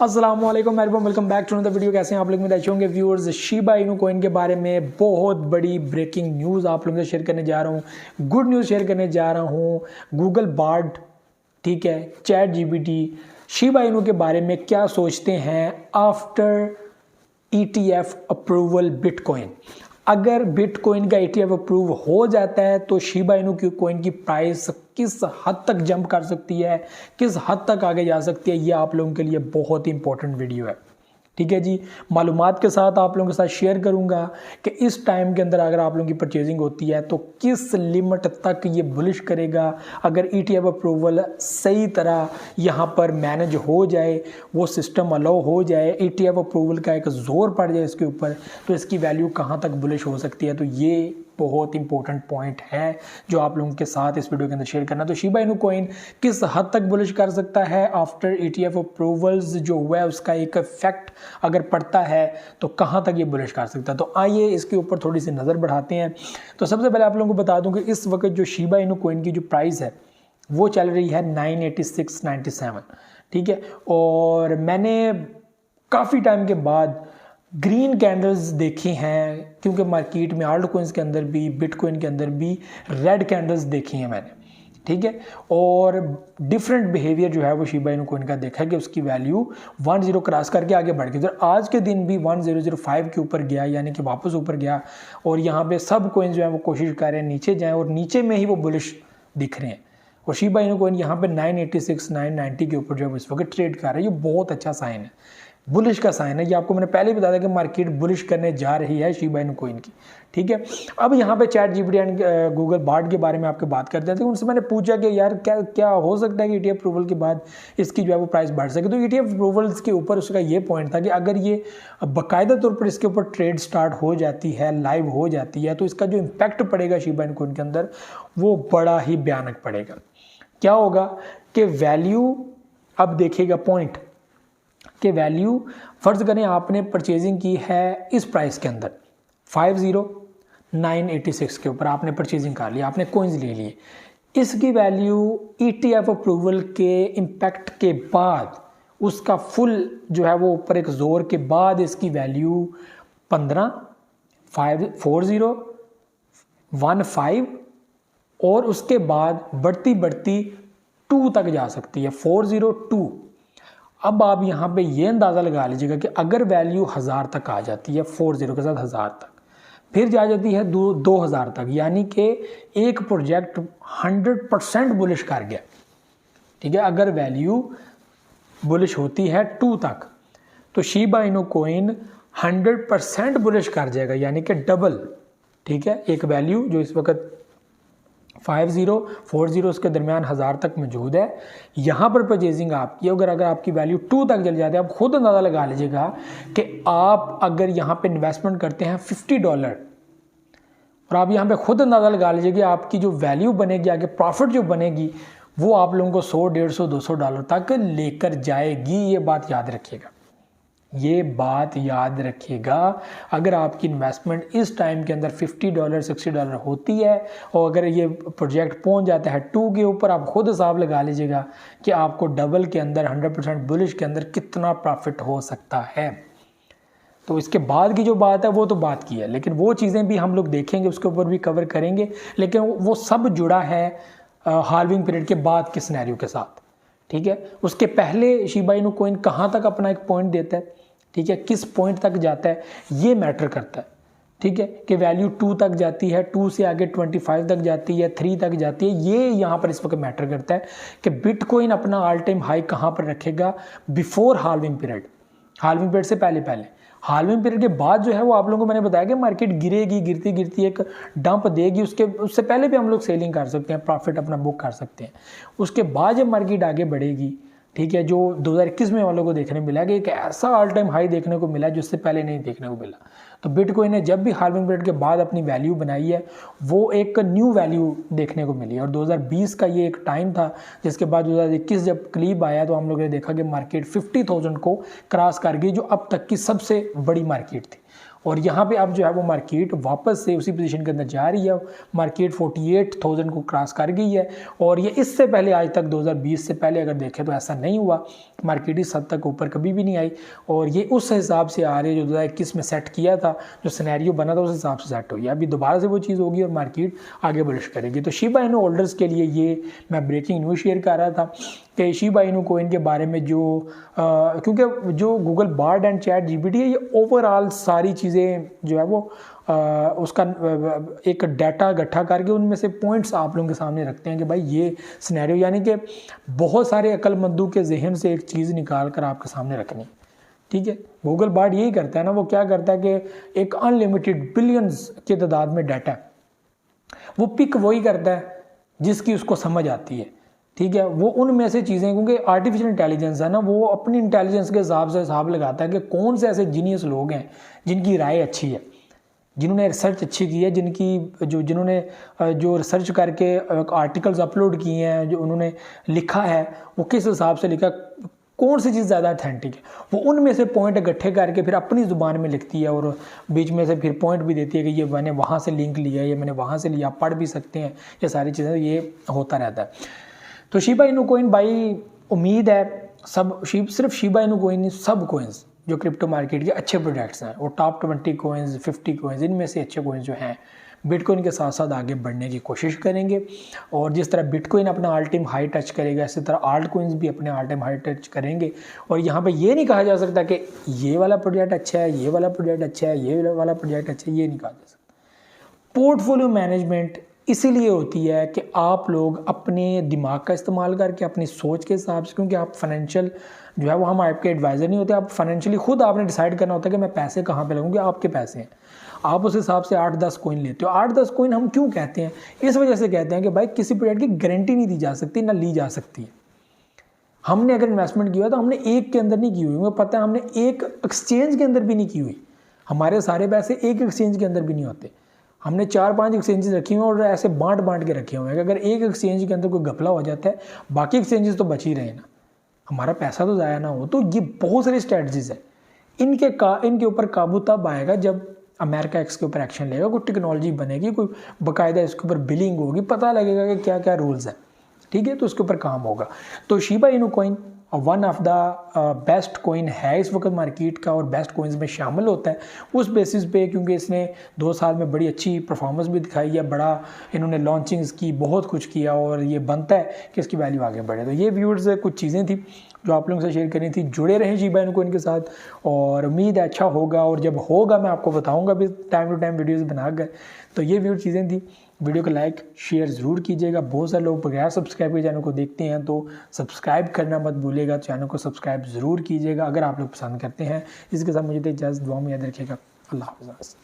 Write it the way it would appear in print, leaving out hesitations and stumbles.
अस्सलाम वालेकुम everyone, welcome back to another video. कैसे हैं आप लोग? मेरे अच्छे होंगे व्यूअर्स। शिबा इनू कॉइन के बारे में बहुत बड़ी ब्रेकिंग न्यूज़ आप लोगों से शेयर करने जा रहा हूँ। गुड न्यूज़ शेयर करने जा रहा हूँ। गूगल बार्ड, ठीक है, चैट जीपीटी शिबा इनू के बारे में क्या सोचते हैं आफ्टर ETF अप्रूवल बिटकॉइन। अगर बिटकॉइन का ETF अप्रूव हो जाता है तो शिबा इनू की कॉइन की प्राइस किस हद तक जंप कर सकती है, किस हद तक आगे जा सकती है, ये आप लोगों के लिए बहुत ही इंपॉर्टेंट वीडियो है। ठीक है जी, मालूमात के साथ आप लोगों के साथ शेयर करूंगा कि इस टाइम के अंदर अगर आप लोगों की परचेजिंग होती है तो किस लिमिट तक ये बुलिश करेगा। अगर ETF अप्रूवल सही तरह यहाँ पर मैनेज हो जाए, वो सिस्टम अलाउ हो जाए, ETF अप्रूवल का एक जोर पड़ जाए इसके ऊपर, तो इसकी वैल्यू कहाँ तक बुलिश हो सकती है। तो ये बहुत इंपॉर्टेंट पॉइंट है जो आप लोगों के साथ इस वीडियो के अंदर शेयर करना। तो शिबा इनू कॉइन किस हद तक बुलिश कर सकता है आफ्टर ETF अप्रूवल्स जो हुआ है, उसका एक इफेक्ट अगर पड़ता है तो कहाँ तक ये बुलिश कर सकता है। तो आइए इसके ऊपर थोड़ी सी नज़र बढ़ाते हैं। तो सबसे पहले आप लोगों को बता दूं कि इस वक्त जो शिबा इनू कॉइन की जो प्राइस है वो चल रही है 986.97, ठीक है। और मैंने काफ़ी टाइम के बाद ग्रीन कैंडल्स देखे हैं, क्योंकि मार्केट में आल्ट कॉइन्स के अंदर भी, बिटकॉइन के अंदर भी रेड कैंडल्स देखी हैं मैंने, ठीक है। और डिफरेंट बिहेवियर जो है वो शिबा इनू कॉइन का देखा कि उसकी वैल्यू 10 क्रॉस करके आगे बढ़ गई। तो आज के दिन भी 1005 के ऊपर गया, यानी कि वापस ऊपर गया। और यहाँ पे सब कॉइन्स जो है वो कोशिश कर रहे हैं नीचे जाएं, और नीचे में ही वो बुलिश दिख रहे हैं। और शिबा इनू कॉइन यहाँ पे 986 990 के ऊपर जो है इस वक्त ट्रेड कर रहा है। ये बहुत अच्छा साइन है, बुलिश का साइन है। ये आपको मैंने पहले ही बताया कि मार्केट बुलिश करने जा रही है शिबा इनू कॉइन की, ठीक है। अब यहाँ पे chat GPT and Google Bard के बारे में आपके बात करते हैं। तो उनसे मैंने पूछा कि यार क्या हो सकता है कि ETF अप्रूवल के बाद इसकी जो है वो प्राइस बढ़ सके। तो ETF अप्रूवल्स के ऊपर उसका ये पॉइंट था कि अगर ये बाकायदा तौर पर इसके ऊपर ट्रेड स्टार्ट हो जाती है, लाइव हो जाती है, तो इसका जो इम्पैक्ट पड़ेगा शिबा इनू कॉइन के अंदर वो बड़ा ही भयानक पड़ेगा। क्या होगा कि वैल्यू, अब देखिएगा पॉइंट के वैल्यू, फर्ज करें आपने परचेजिंग की है इस प्राइस के अंदर 50986 के ऊपर आपने परचेजिंग कर लिया, आपने कॉइन्स ले लिए। इसकी वैल्यू ETF अप्रूवल के इम्पैक्ट के बाद, उसका फुल जो है वो ऊपर एक जोर के बाद इसकी वैल्यू 15 और उसके बाद बढ़ती बढ़ती 2 तक जा सकती है, 402। अब आप यहाँ पे ये अंदाज़ा लगा लीजिएगा कि अगर वैल्यू 1000 तक आ जाती है, 40 के साथ 1000 तक, फिर जा जाती है 2000 तक, यानी कि एक प्रोजेक्ट 100% बुलिश कर गया, ठीक है। अगर वैल्यू बुलिश होती है 2 तक तो शिबा इनू कॉइन 100% बुलिश कर जाएगा, यानी कि डबल, ठीक है। एक वैल्यू जो इस वक्त 50-40 उसके दरमियान 1000 तक मौजूद है, यहाँ पर परचेजिंग आपकी, अगर आपकी वैल्यू 2 तक चल जाती है, आप खुद अंदाज़ा लगा लीजिएगा कि आप अगर यहाँ पे इन्वेस्टमेंट करते हैं $50 और आप यहाँ पे खुद अंदाज़ा लगा लीजिए कि आपकी जो वैल्यू बनेगी, आगे प्रॉफिट जो बनेगी, वो आप लोगों को $100, $150, $200 तक लेकर जाएगी। ये बात याद रखिएगा, ये बात याद रखिएगा। अगर आपकी इन्वेस्टमेंट इस टाइम के अंदर $50, $60 होती है और अगर ये प्रोजेक्ट पहुंच जाता है 2 के ऊपर, आप खुद हिसाब लगा लीजिएगा कि आपको डबल के अंदर 100% बुलिश के अंदर कितना प्रॉफिट हो सकता है। तो इसके बाद की जो बात है वो तो बात की है, लेकिन वो चीज़ें भी हम लोग देखेंगे, उसके ऊपर भी कवर करेंगे। लेकिन वो सब जुड़ा है हाल्विंग पीरियड के बाद के सिनेरियो के साथ, ठीक है। उसके पहले शिबा इनू कॉइन कहाँ तक अपना एक पॉइंट देता है, ठीक है, किस पॉइंट तक जाता है, ये मैटर करता है, ठीक है। कि वैल्यू 2 तक जाती है, 2 से आगे 25 तक जाती है, 3 तक जाती है, ये यहाँ पर इस वक्त मैटर करता है कि बिटकॉइन अपना ऑल टाइम हाई कहाँ पर रखेगा before halving period, halving period से पहले। हाल्विंग पीरियड के बाद जो है वो आप लोगों को मैंने बताया कि मार्केट गिरेगी, गिरती गिरती एक डंप देगी, उससे पहले भी हम लोग सेलिंग कर सकते हैं, प्रॉफिट अपना बुक कर सकते हैं। उसके बाद जब मार्केट आगे बढ़ेगी, ठीक है, जो 2021 में वालों को देखने मिला कि एक ऐसा ऑल टाइम हाई देखने को मिला जिससे पहले नहीं देखने को मिला। तो बिटकॉइन ने जब भी हाल्विंग पीरियड के बाद अपनी वैल्यू बनाई है, वो एक न्यू वैल्यू देखने को मिली है। और 2020 का ये एक टाइम था जिसके बाद 2021 जब क्लीब आया तो हम लोगों ने देखा कि मार्केट 50,000 को क्रॉस कर गई, जो अब तक की सबसे बड़ी मार्केट थी। और यहाँ पे अब जो है वो मार्केट वापस से उसी पोजीशन के अंदर जा रही है। मार्केट 48,000 को क्रॉस कर गई है और ये इससे पहले आज तक 2020 से पहले अगर देखें तो ऐसा नहीं हुआ, मार्केट इस हद तक ऊपर कभी भी नहीं आई और ये उस हिसाब से आ रही है जो 2021 में सेट किया था, जो सिनेरियो बना था उस हिसाब से सेट हुई है। अभी दोबारा से वो चीज़ होगी और मार्केट आगे बढ़ करेगी। तो शिबा इनू होल्डर्स के लिए ये मैं ब्रेकिंग न्यूज़ शेयर कर रहा था कि शिबा इनू कोइन के बारे में जो क्योंकि जो Google Bard and chat GPT है ये ओवरऑल सारी चीज़ें जो है वो उसका एक डाटा इकट्ठा करके उनमें से पॉइंट्स आप लोगों के सामने रखते हैं कि भाई ये सिनेरियो, यानी कि बहुत सारे अक्लमंदों के जहन से एक चीज़ निकाल कर आपके सामने रखनी। ठीक है, गूगल बार्ड यही करता है ना, वो क्या करता है कि एक अनलिमिटेड बिलियंस की तादाद में डाटा वो पिक वही करता है जिसकी उसको समझ आती है। ठीक है, वो उनमें से चीज़ें, क्योंकि आर्टिफिशियल इंटेलिजेंस है ना, वो अपनी इंटेलिजेंस के हिसाब से हिसाब लगाता है कि कौन से ऐसे जीनियस लोग हैं जिनकी राय अच्छी है, जिन्होंने रिसर्च अच्छी की है, जिन्होंने जो रिसर्च करके आर्टिकल्स अपलोड किए हैं, जो उन्होंने लिखा है वो किस हिसाब से लिखा, कौन सी चीज़ ज़्यादा अथेंटिक है, वो उनमें से पॉइंट इकट्ठे करके फिर अपनी ज़ुबान में लिखती है और बीच में से फिर पॉइंट भी देती है कि ये मैंने वहाँ से लिंक लिया, ये मैंने वहाँ से लिया, आप पढ़ भी सकते हैं, ये सारी चीज़ें ये होता रहता है। तो शिबा इनू कोइन भाई उम्मीद है सिर्फ शिबा इनू कोइन नहीं, सब कोइंस जो क्रिप्टो मार्केट के अच्छे प्रोजेक्ट्स हैं, वो टॉप 20 कोइंस 50 कोइंस इनमें से अच्छे कोइंस जो हैं बिटकॉइन के साथ साथ आगे बढ़ने की कोशिश करेंगे। और जिस तरह बिटकॉइन अपना ऑल टाइम हाई टच करेगा, इसी तरह आल्ट कोइंस भी अपने ऑल टाइम हाई टच करेंगे। और यहाँ पे ये नहीं कहा जा सकता कि ये वाला प्रोजेक्ट अच्छा है, ये वाला प्रोजेक्ट अच्छा है, ये वाला प्रोजेक्ट अच्छा है, ये नहीं कहा जा सकता। पोर्टफोलियो मैनेजमेंट इसीलिए होती है कि आप लोग अपने दिमाग का इस्तेमाल करके, अपनी सोच के हिसाब से, क्योंकि आप फाइनेंशियल जो है वो हम आपके एडवाइज़र नहीं होते, आप फाइनेंशियली खुद आपने डिसाइड करना होता है कि मैं पैसे कहाँ पे लगूंगे, आपके पैसे हैं, आप उस हिसाब से 8-10 कोइन लेते हो। 8-10 कोइन हम क्यों कहते हैं, इस वजह से कहते हैं कि भाई किसी प्रोजेक्ट की गारंटी नहीं दी जा सकती, ना ली जा सकती है। हमने अगर इन्वेस्टमेंट किया तो हमने एक के अंदर नहीं की हुई, मुझे पता है, हमने एक एक्सचेंज के अंदर भी नहीं की हुई, हमारे सारे पैसे एक एक्सचेंज के अंदर भी नहीं होते, हमने 4-5 एक्सचेंजेस रखी हुई और ऐसे बांट के रखे हुए हैं कि अगर एक एक्सचेंज के अंदर कोई घपला हो जाता है बाकी एक्सचेंजेस तो बच ही रहे ना, हमारा पैसा तो ज़ाया ना हो। तो ये बहुत सारी स्ट्रेटजीज है, इनके ऊपर काबू तब आएगा जब अमेरिका इसके ऊपर एक्शन लेगा, कोई टेक्नोलॉजी बनेगी, कोई बाकायदा इसके ऊपर बिलिंग होगी, पता लगेगा कि क्या क्या रूल्स है। ठीक है, तो उसके ऊपर काम होगा। तो Shiba Inu coin one of the best coin है इस वक्त मार्केट का और बेस्ट कोइंस में शामिल होता है उस बेसिस पे, क्योंकि इसने 2 साल में बड़ी अच्छी परफॉर्मेंस भी दिखाई है, बड़ा इन्होंने लॉन्चिंग्स की, बहुत कुछ किया और ये बनता है कि इसकी वैल्यू आगे बढ़े। तो ये व्यूअर्स कुछ चीज़ें थी जो आप लोगों से शेयर करनी थी। जुड़े रहें शिबा इनू कोइन के साथ और उम्मीद है अच्छा होगा, और जब होगा मैं आपको बताऊँगा भी टाइम टू टाइम वीडियोज़ बनाकर। तो ये व्यूअर चीज़ें थी। वीडियो को लाइक शेयर ज़रूर कीजिएगा। बहुत सारे लोग बगैर सब्सक्राइब के चैनल को देखते हैं, तो सब्सक्राइब करना मत भूलिएगा, चैनल को सब्सक्राइब ज़रूर कीजिएगा अगर आप लोग पसंद करते हैं। इसके साथ मुझे तो इजाज़त, दुआ में याद रखिएगा। अल्लाह हाफ़िज़।